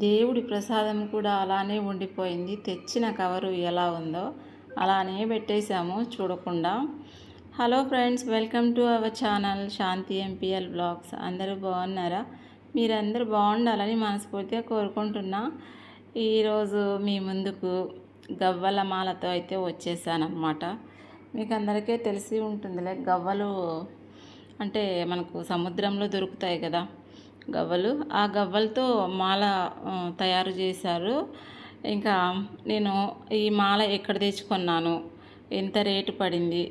దేవుడి ప్రసాదం కూడా అలానే ఉండిపోయింది. తెచ్చిన కవరు ఎలా ఉందో అలానే పెట్టేశాము చూడకుండా. Hello friends, welcome to our channel Shanti MPL blogs. అందరూ బాగున్నారా? మీరందరూ బాగుండాలని మనస్ఫూర్తిగా కోరుకుంటున్నా. ఈరోజు మీ ముందుకు గవ్వల మాలతో అయితే వచ్చేసానమాట. మీకు అందరికీ తెలిసి ఉంటుందిలే, గవ్వలు అంటే మనకు సముద్రంలో దొరుకుతాయి కదా గవ్వలు. ఆ గవ్వలతో మాల తయారు చేశారు. ఇంకా నేను ఈ మాల ఎక్కడ తెచ్చుకున్నాను, ఎంత రేటు పడింది,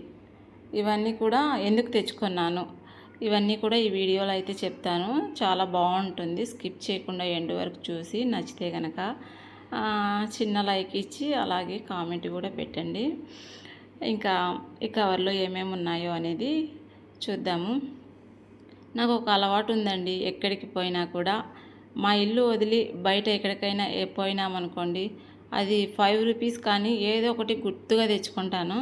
ఇవన్నీ కూడా ఎందుకు తెచ్చుకున్నాను, ఇవన్నీ కూడా ఈ వీడియోలో అయితే చెప్తాను. చాలా బాగుంటుంది, స్కిప్ చేయకుండా ఎండ్ వరకు చూసి నచ్చితే కనుక చిన్న లైక్ ఇచ్చి అలాగే కామెంట్ కూడా పెట్టండి. ఇంకా ఈ కవర్లో ఏమేమి ఉన్నాయో అనేది చూద్దాము. నాకు ఒక అలవాటు ఉందండి, ఎక్కడికి పోయినా కూడా మా ఇల్లు వదిలి బయట ఎక్కడికైనా పోయినామనుకోండి, అది 5 రూపీస్ కానీ ఏదో ఒకటి గుర్తుగా తెచ్చుకుంటాను.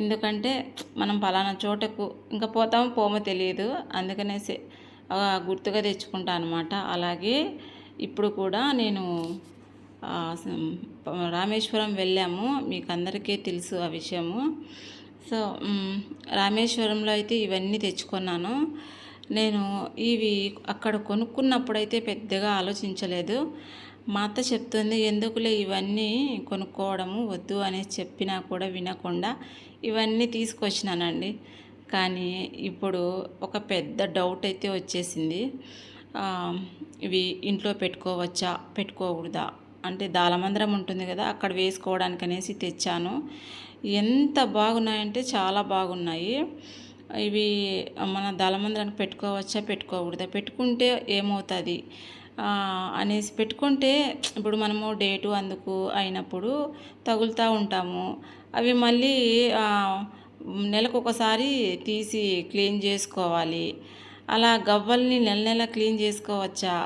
ఎందుకంటే మనం పలానా చోటకు ఇంకా పోతామో పోమో తెలియదు, అందుకనేసి గుర్తుగా తెచ్చుకుంటాను అనమాట. అలాగే ఇప్పుడు కూడా నేను రామేశ్వరం వెళ్ళాము, మీకు అందరికీ తెలుసు ఆ విషయము. సో రామేశ్వరంలో అయితే ఇవన్నీ తెచ్చుకున్నాను. నేను ఇవి అక్కడ కొనుక్కున్నప్పుడైతే పెద్దగా ఆలోచించలేదు. మా అత్త చెప్తుంది, ఎందుకులే ఇవన్నీ కొనుక్కోవడము వద్దు అనేసి చెప్పినా కూడా వినకుండా ఇవన్నీ తీసుకొచ్చినానండి. కానీ ఇప్పుడు ఒక పెద్ద డౌట్ అయితే వచ్చేసింది. ఇవి ఇంట్లో పెట్టుకోవచ్చా పెట్టుకోకూడదా అంటే దాలమందిరం ఉంటుంది కదా, అక్కడ వేసుకోవడానికి అనేసి తెచ్చాను. ఎంత బాగున్నాయంటే చాలా బాగున్నాయి. ఇవి మన దళమందిరానికి పెట్టుకోవచ్చా పెట్టుకోకూడదా, పెట్టుకుంటే ఏమవుతుంది అనేసి పెట్టుకుంటే ఇప్పుడు మనము డేటు అందుకు అయినప్పుడు తగులుతూ ఉంటాము. అవి మళ్ళీ నెలకు ఒకసారి తీసి క్లీన్ చేసుకోవాలి. అలా గవ్వల్ని నెల నెల క్లీన్ చేసుకోవచ్చా,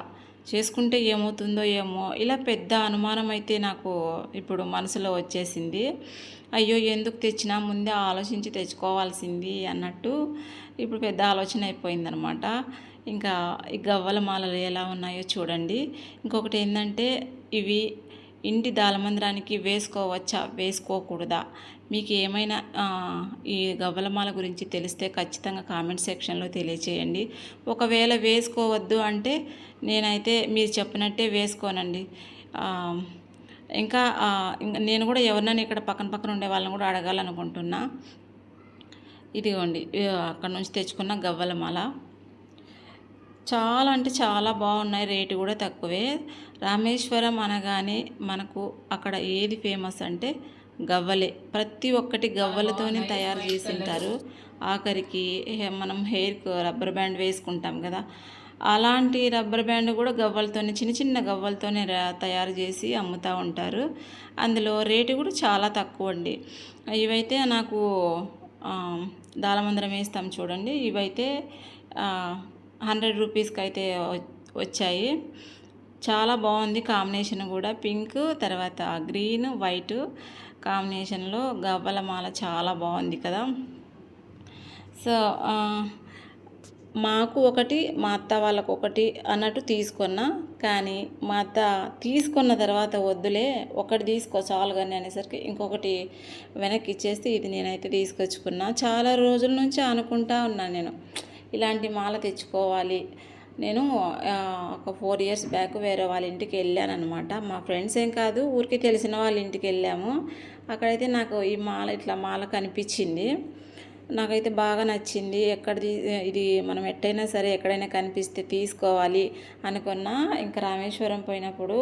చేసుకుంటే ఏమవుతుందో ఏమో, ఇలా పెద్ద అనుమానం అయితే నాకు ఇప్పుడు మనసులో వచ్చేసింది. అయ్యో ఎందుకు తెచ్చినా, ముందే ఆలోచించి తెచ్చుకోవాల్సింది అన్నట్టు ఇప్పుడు పెద్ద ఆలోచన అయిపోయిందనమాట. ఇంకా ఈ గవ్వల మాలలు ఎలా ఉన్నాయో చూడండి. ఇంకొకటి ఏంటంటే, ఇవి ఇంటి దాలమందిరానికి వేసుకోవచ్చా వేసుకోకూడదా, మీకు ఏమైనా ఈ గవ్వల మాల గురించి తెలిస్తే ఖచ్చితంగా కామెంట్ సెక్షన్లో తెలియచేయండి. ఒకవేళ వేసుకోవద్దు అంటే నేనైతే మీరు చెప్పినట్టే వేసుకోనండి. ఇంకా నేను కూడా ఎవరినైనా ఇక్కడ పక్కన ఉండే వాళ్ళని కూడా అడగాలనుకుంటున్నా. ఇదిగోండి, అక్కడ నుంచి తెచ్చుకున్న గవ్వల మాల చాలా అంటే చాలా బాగున్నాయి, రేటు కూడా తక్కువే. రామేశ్వరం అనగానే మనకు అక్కడ ఏది ఫేమస్ అంటే గవ్వలే. ప్రతి ఒక్కటి గవ్వలతోనే తయారు చేసింటారు. ఆఖరికి మనం హెయిర్కి రబ్బర్ బ్యాండ్ వేసుకుంటాం కదా, అలాంటి రబ్బర్ బ్యాండ్ కూడా గవ్వలతోనే, చిన్న చిన్న గవ్వలతోనే తయారు చేసి అమ్ముతూ ఉంటారు. అందులో రేటు కూడా చాలా తక్కువ అండి. ఇవైతే నాకు దాలమందిరం వేస్తాం చూడండి, ఇవైతే 100 రూపీస్కి అయితే వచ్చాయి. చాలా బాగుంది కాంబినేషన్ కూడా, పింక్ తర్వాత గ్రీన్ వైట్ కాంబినేషన్లో గవ్వల మాల చాలా బాగుంది కదా. సో మాకు ఒకటి, మా అత్త వాళ్ళకు ఒకటి అన్నట్టు తీసుకున్నా. కానీ మా అత్త తీసుకున్న తర్వాత వద్దులే, ఒకటి తీసుకో చాలు కానీ అనేసరికి ఇంకొకటి వెనక్కి ఇచ్చేస్తే ఇది నేనైతే తీసుకొచ్చుకున్నా. చాలా రోజుల నుంచి అనుకుంటా ఉన్నాను నేను, ఇలాంటి మాల తెచ్చుకోవాలి. నేను ఒక 4 ఇయర్స్ బ్యాక్ వేరే వాళ్ళ ఇంటికి వెళ్ళాను అనమాట. మా ఫ్రెండ్స్ ఏం కాదు, ఊరికి తెలిసిన వాళ్ళ ఇంటికి వెళ్ళాము. అక్కడైతే నాకు ఈ మాల ఇట్లా మాల కనిపించింది, నాకైతే బాగా నచ్చింది. ఇది మనం ఎట్టయినా సరే ఎక్కడైనా కనిపిస్తే తీసుకోవాలి అనుకున్నా. ఇంకా రామేశ్వరం పోయినప్పుడు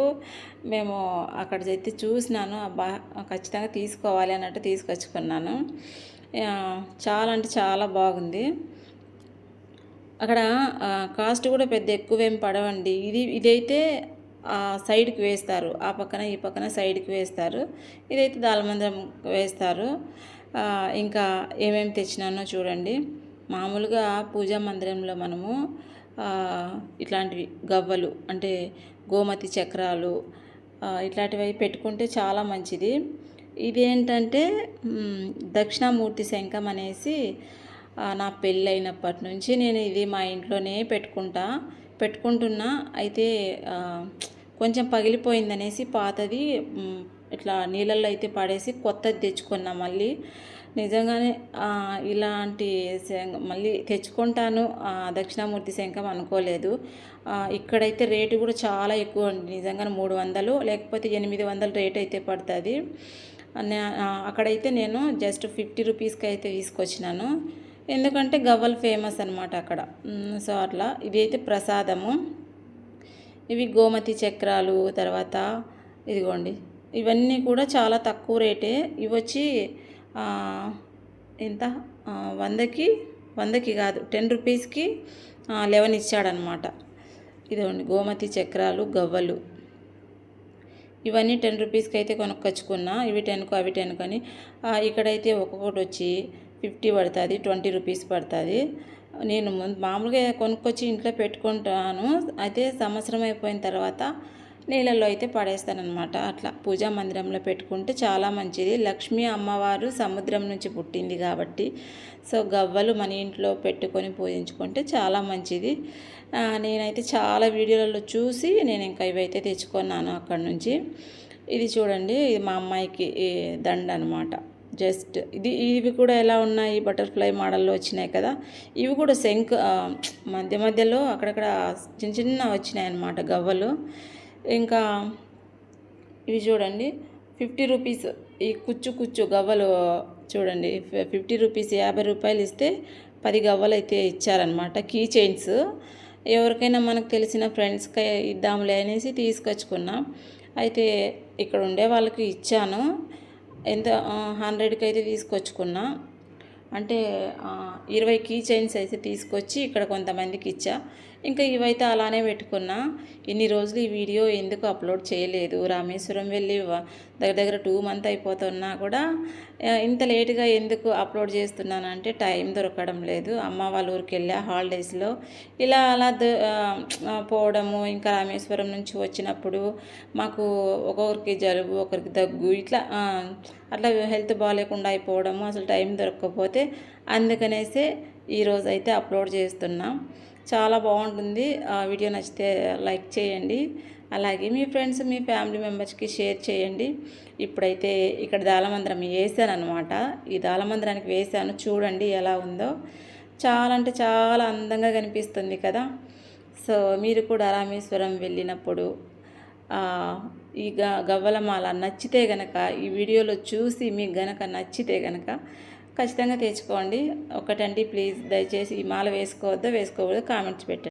మేము అక్కడైతే చూసినాను, అబ్బా ఖచ్చితంగా తీసుకోవాలి అన్నట్టు తీసుకొచ్చుకున్నాను. చాలా అంటే చాలా బాగుంది. అక్కడ కాస్ట్ కూడా పెద్ద ఎక్కువేం పడవండి. ఇదైతే సైడ్కి వేస్తారు, ఆ పక్కన ఈ పక్కన సైడ్కి వేస్తారు. ఇదైతే దాలమందిరం వేస్తారు. ఇంకా ఏమేమి తెచ్చినానో చూడండి. మామూలుగా పూజా మందిరంలో మనము ఇట్లాంటివి గవ్వలు అంటే గోమతి చక్రాలు ఇట్లాంటివి పెట్టుకుంటే చాలా మంచిది. ఇదేంటంటే దక్షిణామూర్తి శంఖం అనేసి నా పెళ్ళైనప్పటి నుంచి నేను ఇది మా ఇంట్లోనే పెట్టుకుంటున్నా. అయితే కొంచెం పగిలిపోయిందనేసి పాతది ఇట్లా నీళ్ళల్లో అయితే పడేసి కొత్తది తెచ్చుకున్నా మళ్ళీ. నిజంగానే ఇలాంటి మళ్ళీ తెచ్చుకుంటాను దక్షిణామూర్తి శంఖం అనుకోలేదు. ఇక్కడైతే రేటు కూడా చాలా ఎక్కువ అండి. నిజంగానే 300 లేకపోతే 800 రేట్ అయితే పడుతుంది. అక్కడైతే నేను జస్ట్ 50 రూపీస్కి అయితే తీసుకొచ్చినాను. ఎందుకంటే గవ్వలు ఫేమస్ అనమాట అక్కడ. సో అట్లా ఇది అయితే ప్రసాదము. ఇవి గోమతి చక్రాలు, తర్వాత ఇదిగోండి ఇవన్నీ కూడా చాలా తక్కువ రేటే. ఇవి వచ్చి ఎంత 100కి కాదు 10 రూపీస్కి 11 ఇచ్చాడనమాట. ఇదిగోండి గోమతి చక్రాలు, గవ్వలు ఇవన్నీ 10 రూపీస్కి అయితే కొనుక్కొచ్చుకున్నా. ఇవి 10కు అవి 10కు అని. ఇక్కడైతే ఒక్కొక్కటి వచ్చి 50 పడుతుంది, 20 రూపీస్ పడుతుంది. నేను మామూలుగా కొనుక్కొచ్చి ఇంట్లో పెట్టుకుంటాను. అయితే సంవత్సరం అయిపోయిన తర్వాత నీళ్ళల్లో అయితే పడేస్తానమాట. అట్లా పూజా మందిరంలో పెట్టుకుంటే చాలా మంచిది. లక్ష్మీ అమ్మవారు సముద్రం నుంచి పుట్టింది కాబట్టి సో గవ్వలు మన ఇంట్లో పెట్టుకొని పూజించుకుంటే చాలా మంచిది. నేనైతే చాలా వీడియోలలో చూసి నేను ఇంకా ఇవైతే తెచ్చుకున్నాను అక్కడ నుంచి. ఇది చూడండి, ఇది మా అమ్మాయికి దండ అనమాట. జస్ట్ ఇవి కూడా ఎలా ఉన్నాయి, బటర్ఫ్లై మోడల్లో వచ్చినాయి కదా. ఇవి కూడా మధ్యలో అక్కడక్కడ చిన్న చిన్న వచ్చినాయి అన్నమాట గవ్వలు. ఇంకా ఇవి చూడండి 50 రూపీస్ ఈ కుచ్చు గవ్వలు చూడండి. 50 రూపీస్ 50 రూపాయలు ఇస్తే 10 గవ్వలు అయితే ఇచ్చారనమాట. కీ చైన్స్ ఎవరికైనా మనకు తెలిసిన ఫ్రెండ్స్కి ఇద్దాంలే అనేసి తీసుకొచ్చుకున్నాం. అయితే ఇక్కడ ఉండే వాళ్ళకి ఇచ్చాను. ఎంత 100కి అయితే తీసుకొచ్చుకున్నా. అంటే 20 కీ చైన్స్ అయితే తీసుకొచ్చి ఇక్కడ కొంతమందికి ఇచ్చా. ఇంకా ఇవైతే అలానే పెట్టుకున్నా. ఇన్ని రోజులు ఈ వీడియో ఎందుకు అప్లోడ్ చేయలేదు. రామేశ్వరం వెళ్ళి దగ్గర 2 మంత్ అయిపోతున్నా కూడా ఇంత లేటుగా ఎందుకు అప్లోడ్ చేస్తున్నానంటే టైం దొరకడం లేదు. అమ్మ వాళ్ళ ఊరికి వెళ్ళా హాలిడేస్లో. ఇలా అలా పోవడము, ఇంకా రామేశ్వరం నుంచి వచ్చినప్పుడు మాకు ఒక్కొక్కరికి జలుబు, ఒకరికి దగ్గు, ఇట్లా అట్లా హెల్త్ బాగాలేకుండా అయిపోవడము, అసలు టైం దొరకకపోతే అందుకనేసే ఈరోజు అయితే అప్లోడ్ చేస్తున్నాం. చాలా బాగుంటుంది. వీడియో నచ్చితే లైక్ చేయండి. అలాగే మీ ఫ్రెండ్స్, మీ ఫ్యామిలీ మెంబర్స్కి షేర్ చేయండి. ఇప్పుడైతే ఇక్కడ దాలమందిరం వేసాను అనమాట. ఈ దాలమందిరానికి వేసాను, చూడండి ఎలా ఉందో. చాలా అంటే చాలా అందంగా కనిపిస్తుంది కదా. సో మీరు కూడా రామేశ్వరం వెళ్ళినప్పుడు ఈ గవ్వలమాల నచ్చితే గనక, ఈ వీడియోలో చూసి మీకు గనక నచ్చితే గనక ఖచ్చితంగా తెచ్చుకోండి. ఒకటండి ప్లీజ్, దయచేసి ఈ మాల వేసుకోవద్దో వేసుకోకూడదో కామెంట్స్ పెట్టండి.